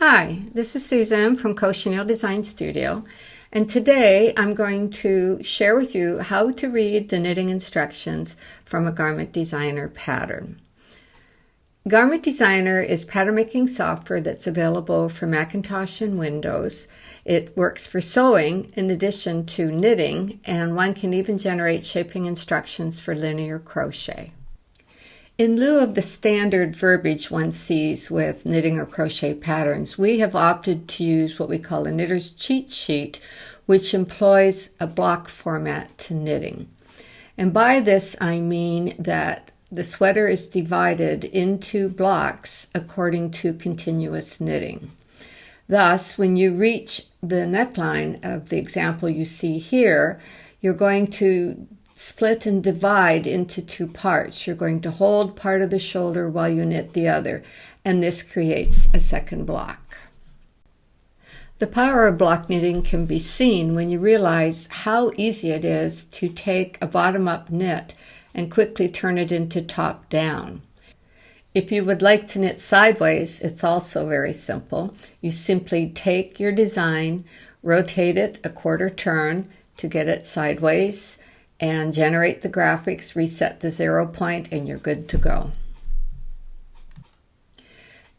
Hi, this is Susan from Chenille Design Studio, and today I'm going to share with you how to read the knitting instructions from a Garment Designer pattern. Garment Designer is pattern making software that's available for Macintosh and Windows. It works for sewing in addition to knitting, and one can even generate shaping instructions for linear crochet. In lieu of the standard verbiage one sees with knitting or crochet patterns, we have opted to use what we call a knitter's cheat sheet, which employs a block format to knitting. And by this I mean that the sweater is divided into blocks according to continuous knitting. Thus, when you reach the neckline of the example you see here, you're going to split and divide into two parts. You're going to hold part of the shoulder while you knit the other, and this creates a second block. The power of block knitting can be seen when you realize how easy it is to take a bottom-up knit and quickly turn it into top-down. If you would like to knit sideways, it's also very simple. You simply take your design, rotate it a quarter turn to get it sideways, and generate the graphics, reset the 0 point, and you're good to go.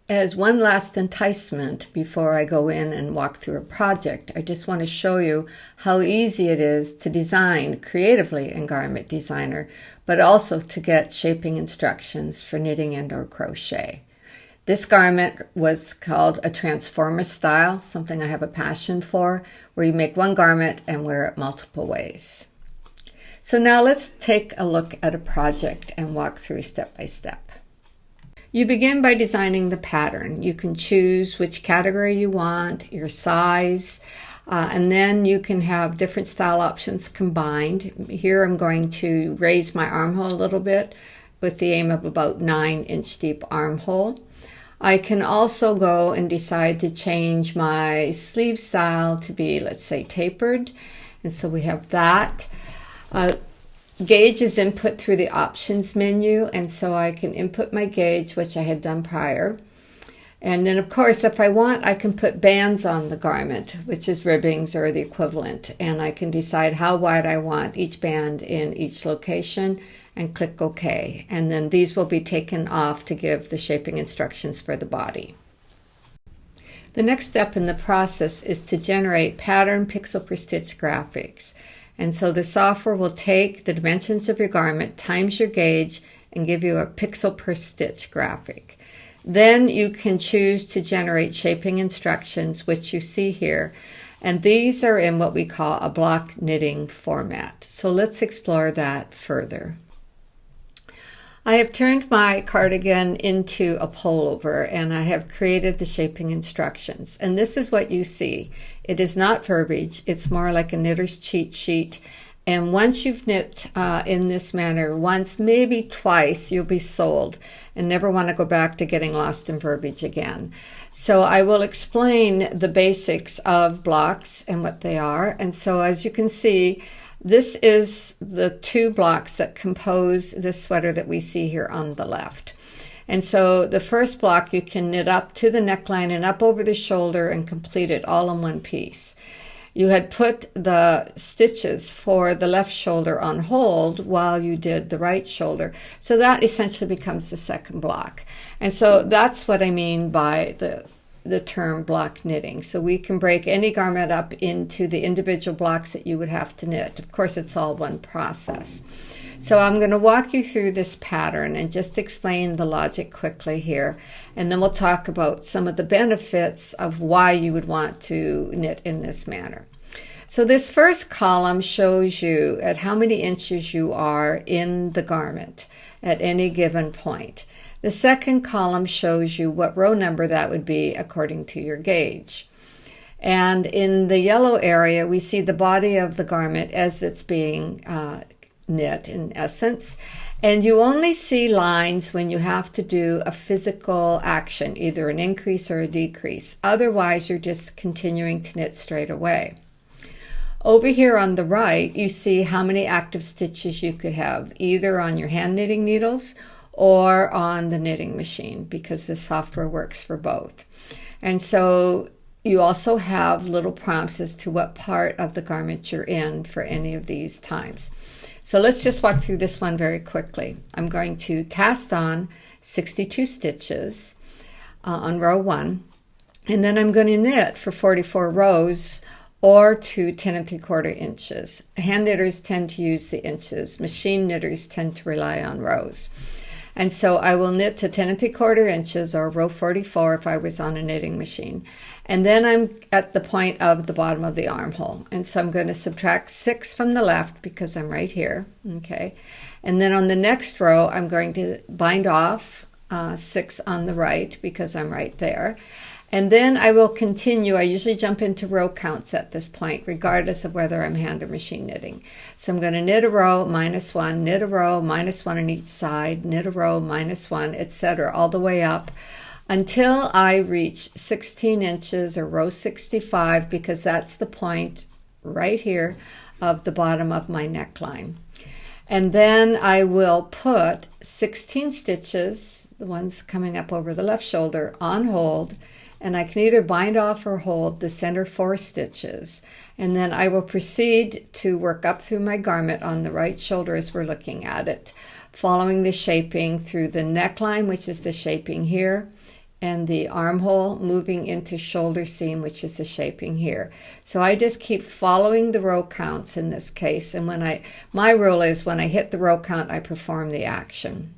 As one last enticement before I go in and walk through a project, I just want to show you how easy it is to design creatively in Garment Designer, but also to get shaping instructions for knitting and or crochet. This garment was called a transformer style, something I have a passion for, where you make one garment and wear it multiple ways. So now let's take a look at a project and walk through step by step. You begin by designing the pattern. You can choose which category you want, your size, and then you can have different style options combined. Here I'm going to raise my armhole a little bit with the aim of about 9-inch deep armhole. I can also go and decide to change my sleeve style to be, let's say, tapered. And so we have that. Gauge is input through the options menu, and so I can input my gauge, which I had done prior. And then, of course, if I want, I can put bands on the garment, which is ribbings or the equivalent, and I can decide how wide I want each band in each location and click OK. And then these will be taken off to give the shaping instructions for the body. The next step in the process is to generate pattern pixel per stitch graphics. And so the software will take the dimensions of your garment times your gauge and give you a pixel per stitch graphic. Then you can choose to generate shaping instructions, which you see here. And these are in what we call a block knitting format. So let's explore that further. I have turned my cardigan into a pullover and I have created the shaping instructions. And this is what you see. It is not verbiage. It's more like a knitter's cheat sheet. And once you've knit in this manner, once, maybe twice, you'll be sold and never want to go back to getting lost in verbiage again. So I will explain the basics of blocks and what they are. And so as you can see, this is the two blocks that compose this sweater that we see here on the left. And so the first block you can knit up to the neckline and up over the shoulder and complete it all in one piece. You had put the stitches for the left shoulder on hold while you did the right shoulder. So that essentially becomes the second block. And so that's what I mean by the term block knitting. So we can break any garment up into the individual blocks that you would have to knit. Of course, it's all one process. So I'm going to walk you through this pattern and just explain the logic quickly here. And then we'll talk about some of the benefits of why you would want to knit in this manner. So this first column shows you at how many inches you are in the garment at any given point. The second column shows you what row number that would be according to your gauge. And in the yellow area, we see the body of the garment as it's being knit in essence. And you only see lines when you have to do a physical action, either an increase or a decrease. Otherwise, you're just continuing to knit straight away. Over here on the right, you see how many active stitches you could have, either on your hand knitting needles or on the knitting machine, because the software works for both. And so you also have little prompts as to what part of the garment you're in for any of these times. So let's just walk through this one very quickly. I'm going to cast on 62 stitches on row 1, and then I'm going to knit for 44 rows or to 10 3/4 inches. Hand knitters tend to use the inches. Machine knitters tend to rely on rows. And so I will knit to 10 3/4 inches, or row 44 if I was on a knitting machine. And then I'm at the point of the bottom of the armhole. And so I'm going to subtract 6 from the left because I'm right here. Okay. And then on the next row, I'm going to bind off 6 on the right because I'm right there. And then I will continue. I usually jump into row counts at this point, regardless of whether I'm hand or machine knitting. So I'm going to knit a row, -1, knit a row, -1 on each side, knit a row, -1, etc., all the way up until I reach 16 inches or row 65, because that's the point right here of the bottom of my neckline. And then I will put 16 stitches, the ones coming up over the left shoulder, on hold. And I can either bind off or hold the center 4 stitches. And then I will proceed to work up through my garment on the right shoulder as we're looking at it, following the shaping through the neckline, which is the shaping here, and the armhole, moving into shoulder seam, which is the shaping here. So I just keep following the row counts in this case. And my rule is when I hit the row count, I perform the action.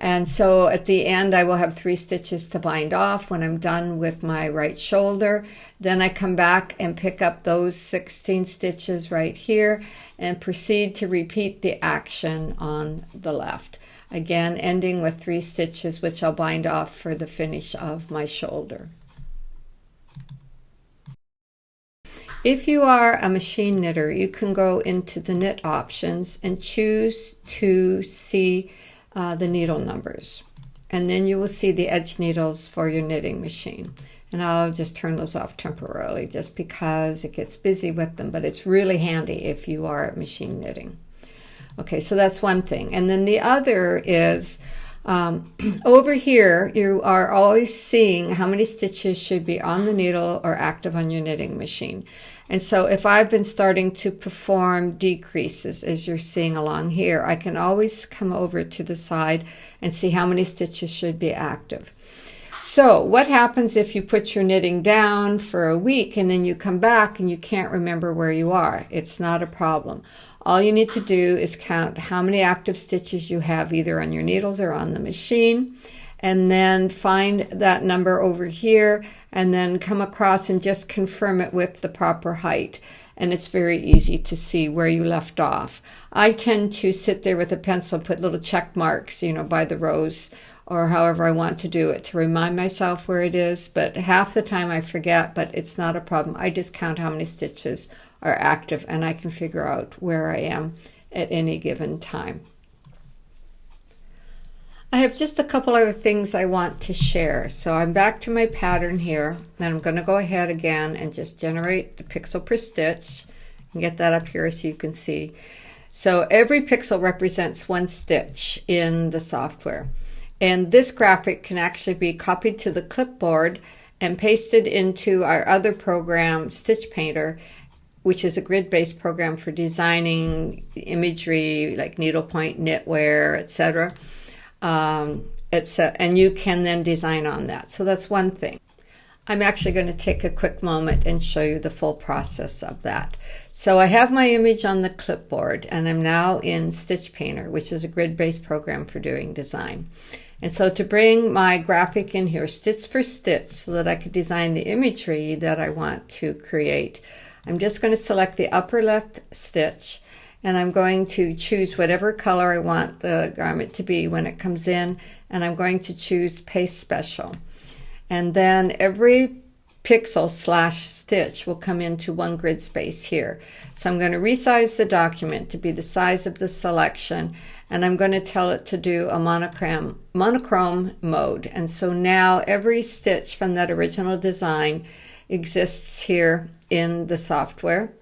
And so at the end, I will have 3 stitches to bind off when I'm done with my right shoulder. Then I come back and pick up those 16 stitches right here and proceed to repeat the action on the left. Again, ending with 3 stitches, which I'll bind off for the finish of my shoulder. If you are a machine knitter, you can go into the knit options and choose to see the needle numbers, and then you will see the edge needles for your knitting machine. And I'll just turn those off temporarily just because it gets busy with them, but it's really handy if you are machine knitting. Okay, so that's one thing. And then the other is over here, you are always seeing how many stitches should be on the needle or active on your knitting machine. And so if I've been starting to perform decreases, as you're seeing along here, I can always come over to the side and see how many stitches should be active. So what happens if you put your knitting down for a week and then you come back and you can't remember where you are? It's not a problem. All you need to do is count how many active stitches you have either on your needles or on the machine, and then find that number over here and then come across and just confirm it with the proper height. And it's very easy to see where you left off. I tend to sit there with a pencil and put little check marks, by the rows or however I want to do it to remind myself where it is. But half the time I forget, but it's not a problem. I just count how many stitches are active and I can figure out where I am at any given time. I have just a couple other things I want to share. So I'm back to my pattern here, and I'm going to go ahead again and just generate the pixel per stitch and get that up here so you can see. So every pixel represents 1 stitch in the software. And this graphic can actually be copied to the clipboard and pasted into our other program, Stitch Painter, which is a grid-based program for designing imagery like needlepoint, knitwear, etc. And you can then design on that. So that's one thing. I'm actually going to take a quick moment and show you the full process of that. So I have my image on the clipboard and I'm now in Stitch Painter, which is a grid-based program for doing design. And so to bring my graphic in here stitch for stitch so that I could design the imagery that I want to create, I'm just going to select the upper left stitch, and I'm going to choose whatever color I want the garment to be when it comes in, and I'm going to choose Paste Special. And then every pixel / stitch will come into 1 grid space here. So I'm going to resize the document to be the size of the selection, and I'm going to tell it to do a monochrome mode. And so now every stitch from that original design exists here in the software.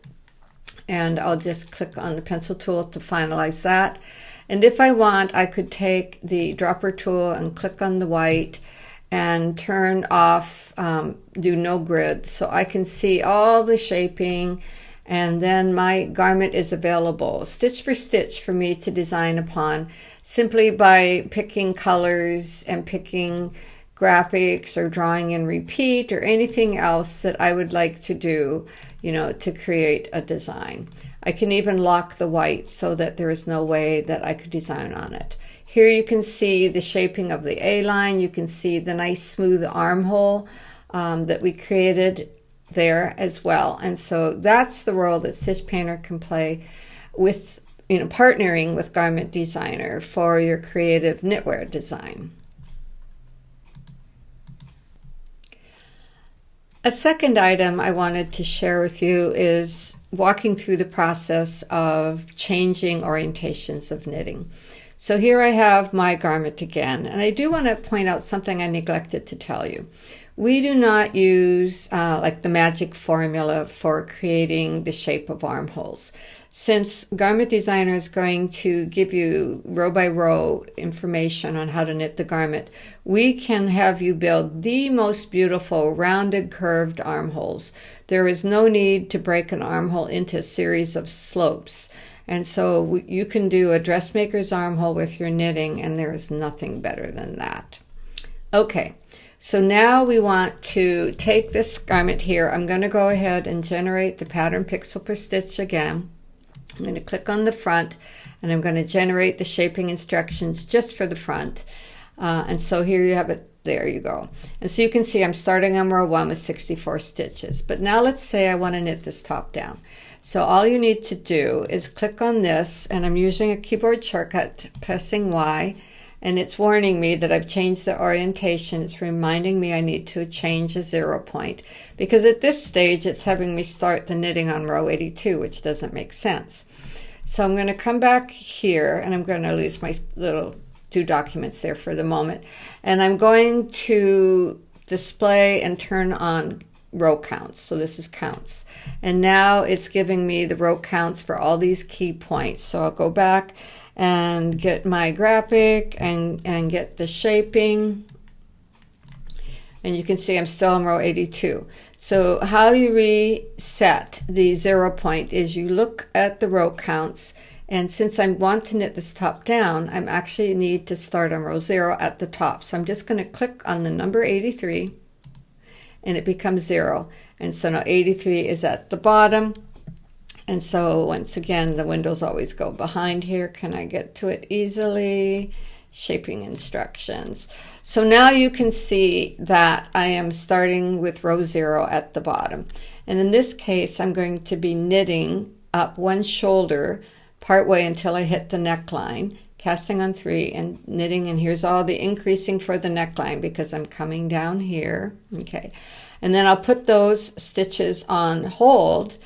And I'll just click on the pencil tool to finalize that. And if I want, I could take the dropper tool and click on the white and turn off, do no grid, so I can see all the shaping, and then my garment is available stitch for stitch for me to design upon simply by picking colors and picking graphics or drawing in repeat or anything else that I would like to do, to create a design. I can even lock the white so that there is no way that I could design on it. Here you can see the shaping of the A-line. You can see the nice smooth armhole that we created there as well. And so that's the role that Stitch Painter can play with, partnering with Garment Designer for your creative knitwear design. A second item I wanted to share with you is walking through the process of changing orientations of knitting. So here I have my garment again, and I do want to point out something I neglected to tell you. We do not use like the magic formula for creating the shape of armholes. Since Garment Designer is going to give you row by row information on how to knit the garment, we can have you build the most beautiful rounded curved armholes. There is no need to break an armhole into a series of slopes. And so you can do a dressmaker's armhole with your knitting, and there is nothing better than that. Okay, so now we want to take this garment here. I'm going to go ahead and generate the pattern pixel per stitch again. I'm going to click on the front, and I'm going to generate the shaping instructions just for the front. And so here you have it. There you go. And so you can see I'm starting on row 1 with 64 stitches. But now let's say I want to knit this top down. So all you need to do is click on this, and I'm using a keyboard shortcut, pressing Y, and it's warning me that I've changed the orientation. It's reminding me I need to change a 0 point, because at this stage it's having me start the knitting on row 82, which doesn't make sense. So I'm going to come back here, and I'm going to lose my little 2 documents there for the moment, and I'm going to display and turn on row counts. So this is counts, and now it's giving me the row counts for all these key points. So I'll go back and get my graphic and get the shaping, and you can see I'm still on row 82. So how you reset the 0 point is you look at the row counts, and since I want to knit this top down, I'm actually need to start on row 0 at the top. So I'm just going to click on the number 83, and it becomes 0. And so now 83 is at the bottom. And so once again, the windows always go behind here. Can I get to it easily? Shaping instructions. So now you can see that I am starting with row 0 at the bottom. And in this case, I'm going to be knitting up one shoulder partway until I hit the neckline, casting on 3 and knitting, and here's all the increasing for the neckline because I'm coming down here. Okay, and then I'll put those stitches on hold.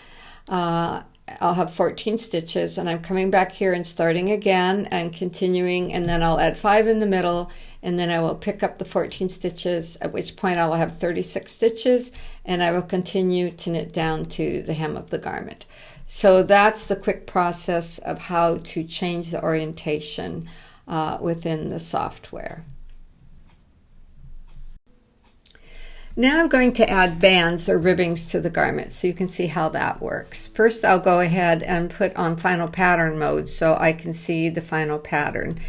I'll have 14 stitches, and I'm coming back here and starting again and continuing, and then I'll add 5 in the middle, and then I will pick up the 14 stitches, at which point I will have 36 stitches, and I will continue to knit down to the hem of the garment. So that's the quick process of how to change the orientation within the software. Now I'm going to add bands or ribbings to the garment so you can see how that works. First I'll go ahead and put on final pattern mode so I can see the final pattern.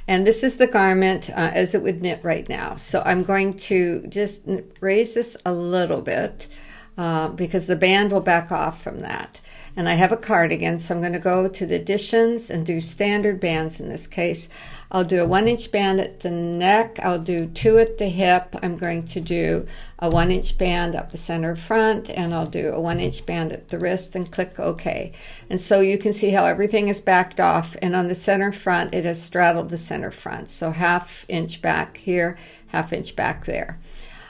And this is the garment as it would knit right now. So I'm going to just raise this a little bit because the band will back off from that. And I have a cardigan, so I'm going to go to the additions and do standard bands in this case. I'll do a 1-inch band at the neck. I'll do 2 at the hip. I'm going to do a 1-inch band up the center front, and I'll do a 1-inch band at the wrist and click OK. And so you can see how everything is backed off, and on the center front it has straddled the center front. So 1/2 inch back here, 1/2 inch back there.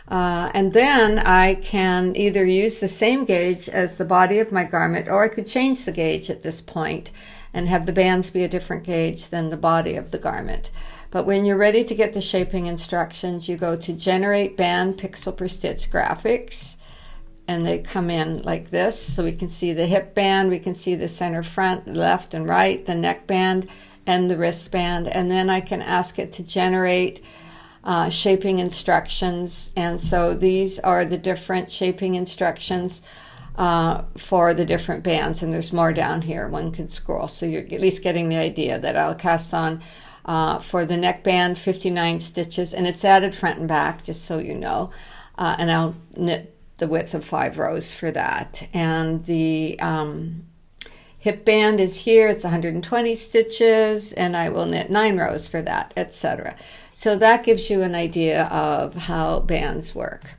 And then I can either use the same gauge as the body of my garment, or I could change the gauge at this point and have the bands be a different gauge than the body of the garment. But when you're ready to get the shaping instructions, you go to Generate Band Pixel Per Stitch Graphics, and they come in like this. So we can see the hip band, we can see the center front, left and right, the neck band, and the wrist band. And then I can ask it to generate shaping instructions. And so these are the different shaping instructions for the different bands, and there's more down here. One can scroll, so you're at least getting the idea that I'll cast on for the neckband 59 stitches, and it's added front and back, just so you know, and I'll knit the width of 5 rows for that. And the hip band is here, it's 120 stitches, and I will knit 9 rows for that, etc. So that gives you an idea of how bands work.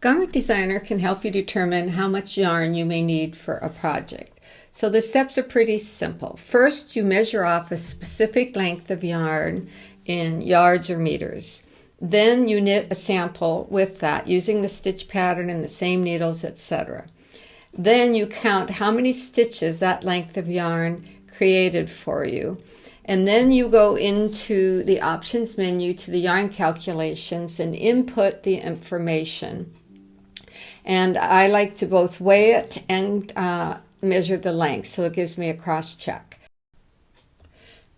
Garment Designer can help you determine how much yarn you may need for a project. So the steps are pretty simple. First, you measure off a specific length of yarn in yards or meters. Then you knit a sample with that using the stitch pattern and the same needles, etc. Then you count how many stitches that length of yarn created for you. And then you go into the options menu to the yarn calculations and input the information. And I like to both weigh it and measure the length, so it gives me a cross check.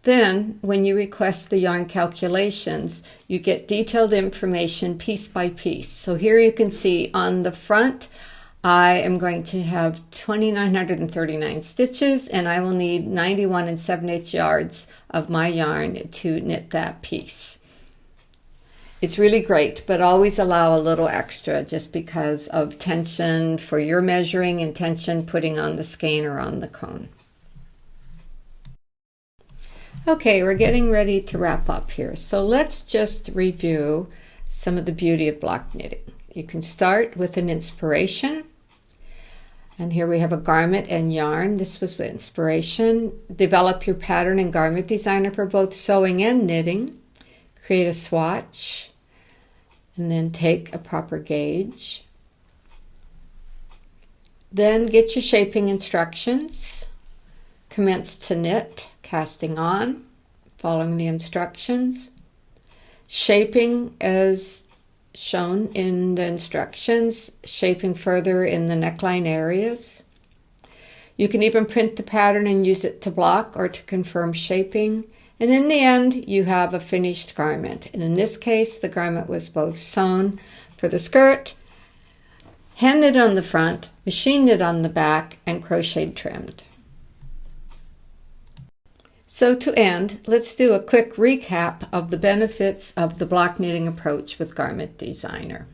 Then, when you request the yarn calculations, you get detailed information piece by piece. So here you can see on the front, I am going to have 2,939 stitches, and I will need 91 7/8 yards of my yarn to knit that piece. It's really great, but always allow a little extra just because of tension for your measuring and tension putting on the skein or on the cone. Okay, we're getting ready to wrap up here. So let's just review some of the beauty of block knitting. You can start with an inspiration. And here we have a garment and yarn. This was the inspiration. Develop your pattern in Garment Designer for both sewing and knitting. Create a swatch. And then take a proper gauge. Then get your shaping instructions. Commence to knit, casting on, following the instructions. Shaping as shown in the instructions, shaping further in the neckline areas. You can even print the pattern and use it to block or to confirm shaping. And in the end, you have a finished garment. And in this case, the garment was both sewn for the skirt, hand knit on the front, machine knit on the back, and crocheted trimmed. So to end, let's do a quick recap of the benefits of the block knitting approach with Garment Designer.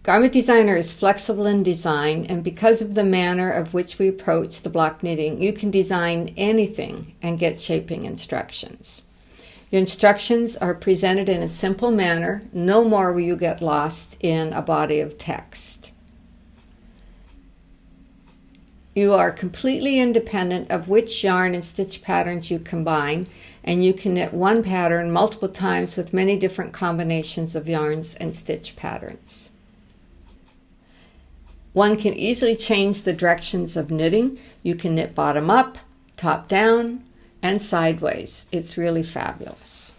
Garment Designer is flexible in design, and because of the manner of which we approach the block knitting, you can design anything and get shaping instructions. Your instructions are presented in a simple manner. No more will you get lost in a body of text. You are completely independent of which yarn and stitch patterns you combine, and you can knit one pattern multiple times with many different combinations of yarns and stitch patterns. One can easily change the directions of knitting. You can knit bottom up, top down, and sideways. It's really fabulous.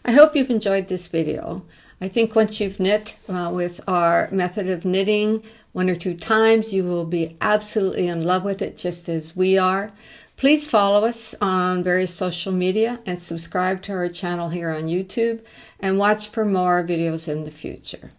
I hope you've enjoyed this video. I think once you've knit with our method of knitting 1 or 2 times, you will be absolutely in love with it, just as we are. Please follow us on various social media and subscribe to our channel here on YouTube, and watch for more videos in the future.